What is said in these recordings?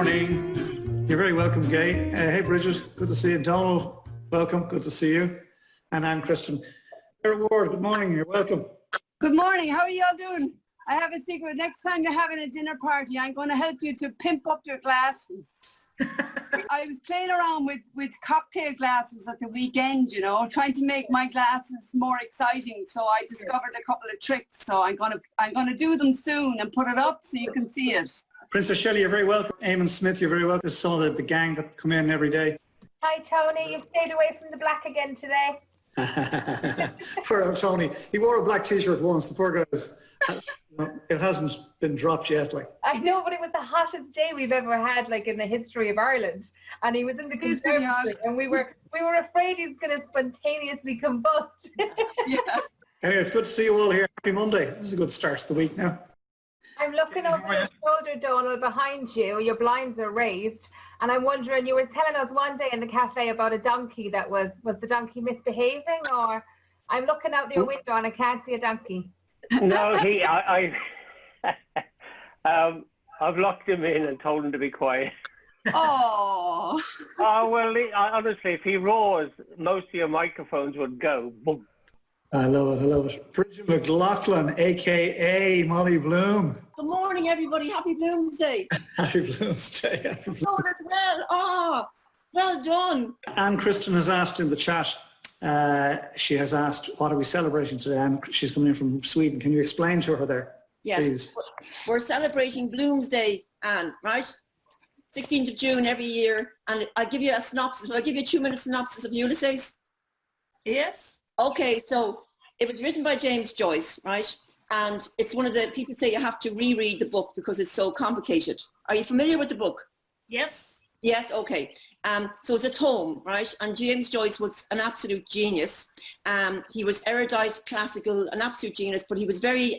morning. You're very welcome, Gay. Hey, Bridget, good to see you. Donald, welcome, good to see you. And I'm Kristen. Ward, good morning, you're welcome. Good morning, how are you all doing? I have a secret. Next time you're having a dinner party, I'm going to help you to pimp up your glasses. I was playing around with cocktail glasses at the weekend, you know, trying to make my glasses more exciting. So I discovered a couple of tricks. So I'm gonna do them soon and put it up so you can see it. Princess Shelley, you're very welcome. Eamon Smith, you're very welcome. Some of the gang that come in every day. Hi Tony, you've stayed away from the black again today. Poor old Tony. He wore a black t-shirt once. The poor guy's, it hasn't been dropped yet. Like, I know, but it was the hottest day we've ever had, like in the history of Ireland. And he was in the conservatory, and we were afraid he was going to spontaneously combust. Yeah. Anyway, it's good to see you all here. Happy Monday. This is a good start to the week now. I'm looking over your shoulder, Donald, behind you. Your blinds are raised. And I'm wondering, you were telling us one day in the cafe about a donkey that was the donkey misbehaving? Or I'm looking out your window and I can't see a donkey. No, I've locked him in and told him to be quiet. Oh. Oh, well, honestly, if he roars, most of your microphones would go. Boom. I love it, I love it. Bridget McLaughlin, a.k.a. Molly Bloom. Good morning, everybody. Happy Bloom's Day. Happy Bloom's Day. Happy Bloom's Done as well. Oh, well done. Anne Kristen has asked in the chat, she has asked, what are we celebrating today? And she's coming in from Sweden. Can you explain to her there, yes, please? We're celebrating Bloom's Day, Anne, right? 16th of June every year. And I'll give you a synopsis. Will I give you a 2-minute synopsis of Ulysses? Yes. Okay, so it was written by James Joyce, right? And it's one of the, people say you have to reread the book because it's so complicated. Are you familiar with the book? Yes. Yes, okay. So it's a tome, right? And James Joyce was an absolute genius. He was erudite, classical, an absolute genius, but he was very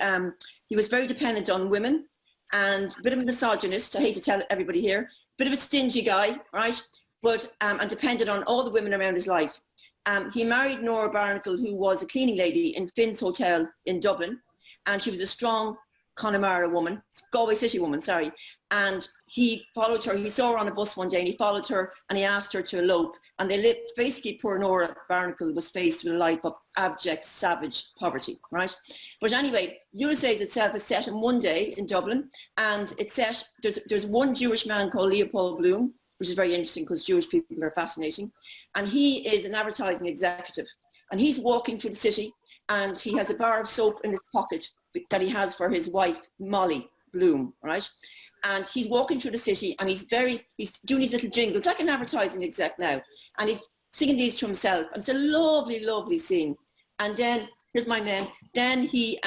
dependent on women and a bit of a misogynist. I hate to tell everybody here, bit of a stingy guy, right? But and depended on all the women around his life. He married Nora Barnacle, who was a cleaning lady in Finn's Hotel in Dublin, and she was a strong Connemara woman, Galway City woman, sorry. And he followed her, he saw her on a bus one day and he followed her and he asked her to elope. And they lived, basically poor Nora Barnacle was faced with a life of abject, savage poverty, right? But anyway, Ulysses itself is set in one day in Dublin, and it's set, there's one Jewish man called Leopold Bloom, which is very interesting because Jewish people are fascinating. And he is an advertising executive. And he's walking through the city and he has a bar of soap in his pocket that he has for his wife, Molly Bloom, right? And he's walking through the city and he's doing his little jingles, like an advertising exec now. And he's singing these to himself. And it's a lovely, lovely scene. And then, here's my man, he's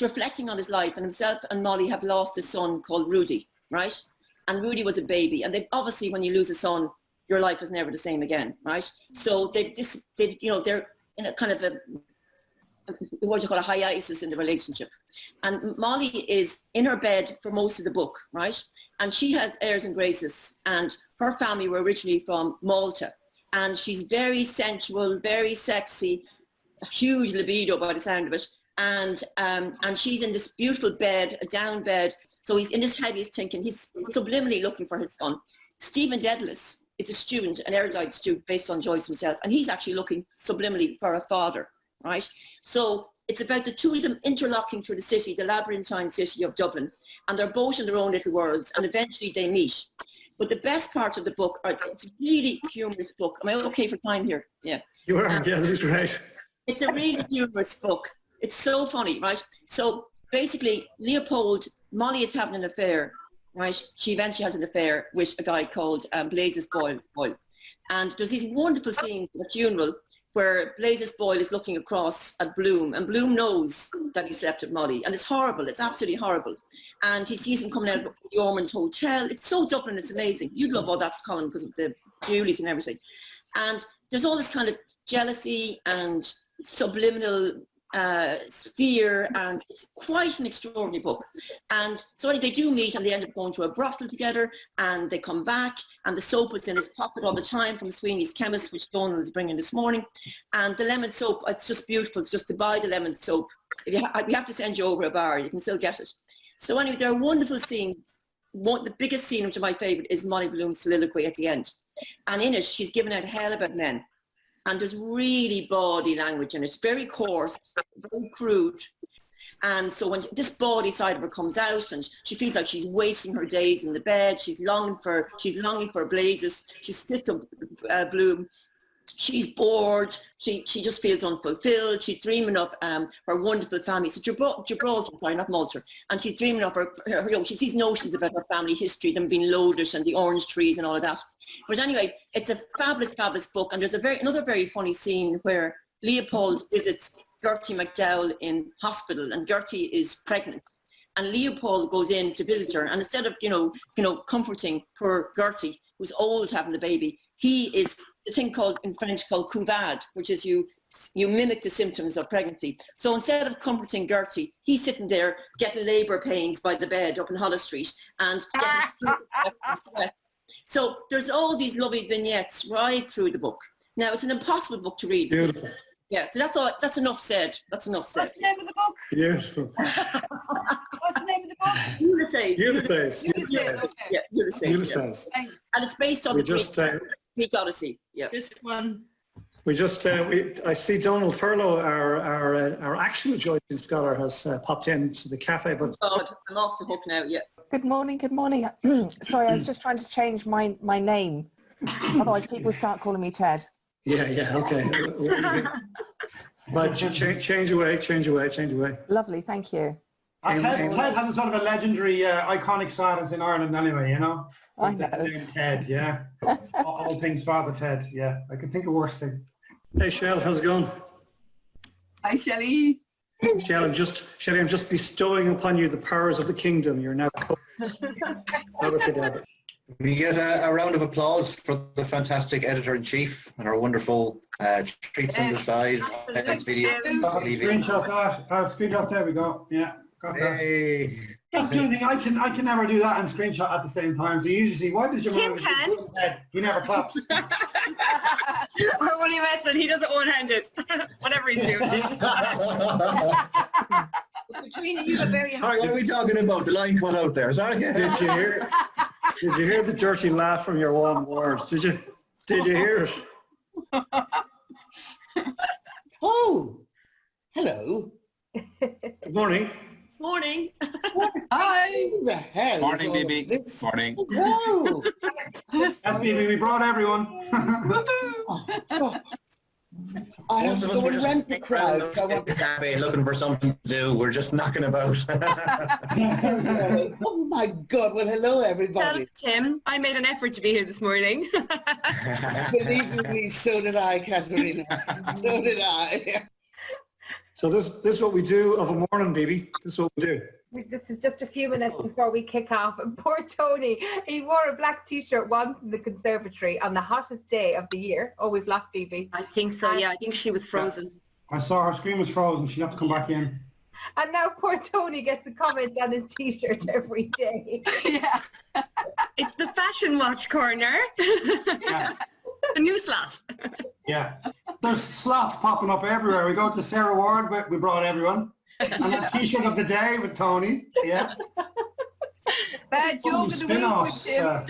reflecting on his life, and himself and Molly have lost a son called Rudy, right? And Rudy was a baby, and obviously when you lose a son, your life is never the same again, right? So they're in a kind of what do you call a hiatus in the relationship. And Molly is in her bed for most of the book, right? And she has airs and graces, and her family were originally from Malta, and she's very sensual, very sexy, a huge libido by the sound of it. And she's in this beautiful bed, a down bed. So he's in his head, he's thinking, he's subliminally looking for his son. Stephen Dedalus is a student, an erudite student based on Joyce himself. And he's actually looking subliminally for a father, right? So it's about the two of them interlocking through the city, the labyrinthine city of Dublin. And they're both in their own little worlds, and eventually they meet. But the best part of the book, it's a really humorous book. Am I okay for time here? Yeah. You are, yeah, this is great. It's a really humorous book. It's so funny, right? So basically, Leopold, Molly is having an affair, right? She eventually has an affair with a guy called Blazes Boyle. And there's these wonderful scenes at the funeral where Blazes Boyle is looking across at Bloom, and Bloom knows that he slept with Molly. And it's horrible. It's absolutely horrible. And he sees him coming out of the Ormond Hotel. It's so Dublin, it's amazing. You'd love all that, Colin, because of the Julies and everything. And there's all this kind of jealousy and subliminal fear, and it's quite an extraordinary book. And so they do meet and they end up going to a brothel together, and they come back, and the soap is in his pocket all the time from Sweeney's Chemist, which Donald is bringing this morning. And the lemon soap, it's just beautiful. It's just to buy the lemon soap. We have to send you over a bar, you can still get it. So anyway, there are wonderful scenes. The biggest scene, which is my favourite, is Molly Bloom's soliloquy at the end. And in it, she's given out hell about men. And there's really bawdy language in it, very coarse, very crude. And so when this bawdy side of her comes out and she feels like she's wasting her days in the bed, she's longing for blazes, she's sick of Bloom, she's bored, she just feels unfulfilled, she's dreaming of her wonderful family. So Gibraltar, sorry, not Malta. And she's dreaming of her she sees notions about her family history, them being loaded and the orange trees and all of that. But anyway, it's a fabulous, fabulous book. And there's another very funny scene where Leopold visits Gertie McDowell in hospital, and Gertie is pregnant. And Leopold goes in to visit her, and instead of, comforting poor Gertie, who's old having the baby, he is the thing in French called couvade, which is you mimic the symptoms of pregnancy. So instead of comforting Gertie, he's sitting there getting labour pains by the bed up in Holles Street and getting So there's all these lovely vignettes right through the book. Now, it's an impossible book to read. Beautiful. Yeah, so that's enough said. That's enough said. What's the name of the book? Beautiful. What's the name of the book? Ulysses. Ulysses. Yeah, Ulysses. Ulysses. Yeah. And it's based on the Greek Odyssey. Yeah. This one. I see Donald Thurlow, our actual Joycean scholar, has popped into the cafe. But God, I'm off the hook now. Yeah. Good morning, good morning. Sorry, I was just trying to change my name. Otherwise people start calling me Ted. yeah, okay. But change away. Lovely, thank you. Ted has a sort of a legendary, iconic status in Ireland anyway, you know? I know. The name Ted, yeah. All things Father Ted, yeah. I can think of worse things. Hey, Shell, how's it going? Hi, Shelley. Shell, I'm just bestowing upon you the powers of the kingdom. You're now Abracadabra. We get a round of applause for the fantastic editor-in-chief and our wonderful treats on the side. Next video. Screenshot that. Screenshot, there we go. Yeah, got that. Hey. That's the only thing, I can never do that and screenshot at the same time. So you usually see, why does your Tim man can. He never claps. We're only messing. He does it one-handed. Whatever he's doing. Between you, are very All right, what are we talking about? The line cut out there. Sorry. Did you hear the dirty laugh from your one word? Did you hear it? Oh, hello. Good morning. Morning. Hi. Who the hell Morning, is all Bibi. of this? Morning. Whoa. That's BB, we brought everyone. I have Most to of us go were and just rent the crowd. I at want the cafe looking for something to do. We're just knocking about. Oh my God, well hello everybody. Tim, I made an effort to be here this morning. Believe me, so did I, Katerina. So did I. So this is what we do of a morning, baby. This is what we do. This is just a few minutes before we kick off. And poor Tony, he wore a black t-shirt once in the conservatory on the hottest day of the year. Oh, we've lost Phoebe. I think so, yeah. I think she was frozen. I saw her screen was frozen. She'd have to come back in. And now poor Tony gets a comment on his t-shirt every day. Yeah. It's the fashion watch corner. Yeah. A new slot. Yeah. There's slots popping up everywhere. We go to Sarah Ward, we brought everyone. And a t-shirt of the day with Tony. Yeah. Bad joke of the week with Spin-offs. Tim.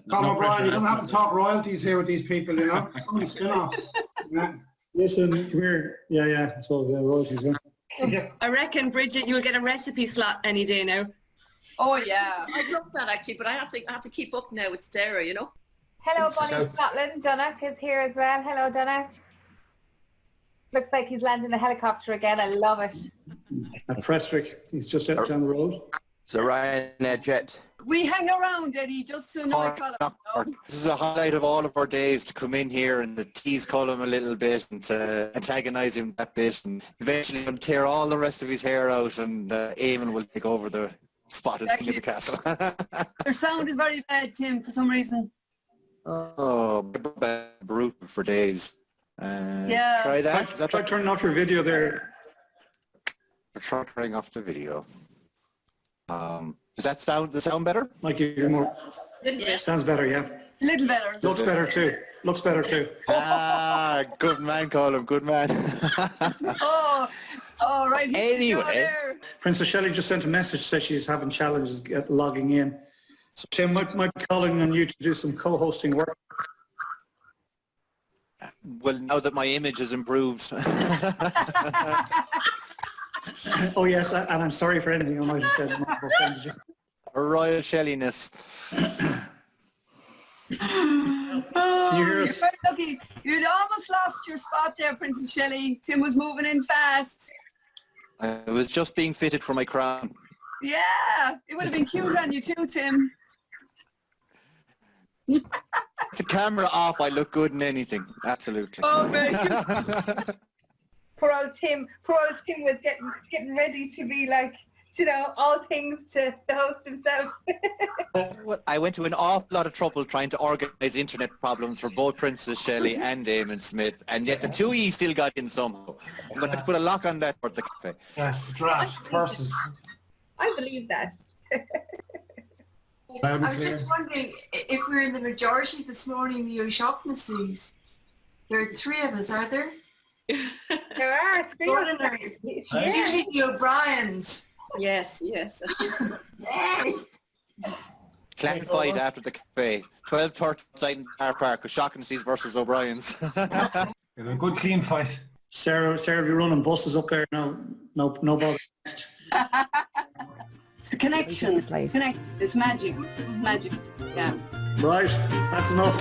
Colin O'Brien, you don't have to talk royalties here with these people, you know. So many spin-offs. Yeah. Listen, come here. Yeah. It's all royalties. Yeah. I reckon, Bridget, you'll get a recipe slot any day now. Oh, yeah. I love that actually, but I have to keep up now with Sarah, you know. Hello, Bonnie in Scotland. Donach is here as well. Hello, Donach. Looks like he's landing the helicopter again. I love it. At Prestwick, he's just out down the road. It's a Ryanair jet. We hang around, Eddie, just to annoy Colin. This is a highlight of all of our days to come in here and to tease Colin a little bit and to antagonise him a bit, and eventually he'll tear all the rest of his hair out and Eamon will take over the spot as king of the castle. Your sound is very bad, Tim, for some reason. Oh, brutal for days. Yeah. Try that. Is that Try turning off your video there. Try turning off the video. Does that sound better? Like you're more. Sounds better, yeah. A little better. Looks better too. Looks better too. Good man, Colin. Good man. Oh, right. Anyway, Princess Shelley just sent a message, says she's having challenges logging in. So Tim, might be calling on you to do some co-hosting work. Well, now that my image has improved. Oh yes, and I'm sorry for anything I might have said. Might have offended you. A royal Shelliness. Can you hear us? You're very lucky. You'd almost lost your spot there, Princess Shelley. Tim was moving in fast. I was just being fitted for my crown. Yeah, it would have been cute on you too, Tim. The camera off, I look good in anything. Absolutely. Oh, very cute. Poor old Tim was getting ready to be like, you know, all things to the host himself. Well, I went to an awful lot of trouble trying to organise internet problems for both Princess Shelley and Eamon Smith, and yet the two of you still got in somehow. I'm going to put a lock on that for the cafe. Draft purses. I believe that. Loud and I was clear. just wondering if we're in the majority this morning in the O'Shaughnessy's. There are 3 of us, are there? There are three of them. Ordinary. It's Yeah. usually the O'Briens. Yes, yes. Yay! Clan fight after the cafe. 12:30 outside in the car park. O'Shaughnessy's versus O'Brien's. A good clean fight. Sarah will be running buses up there now. No bother. It's the connection. Place. It's magic. Magic. Yeah. Right, that's enough.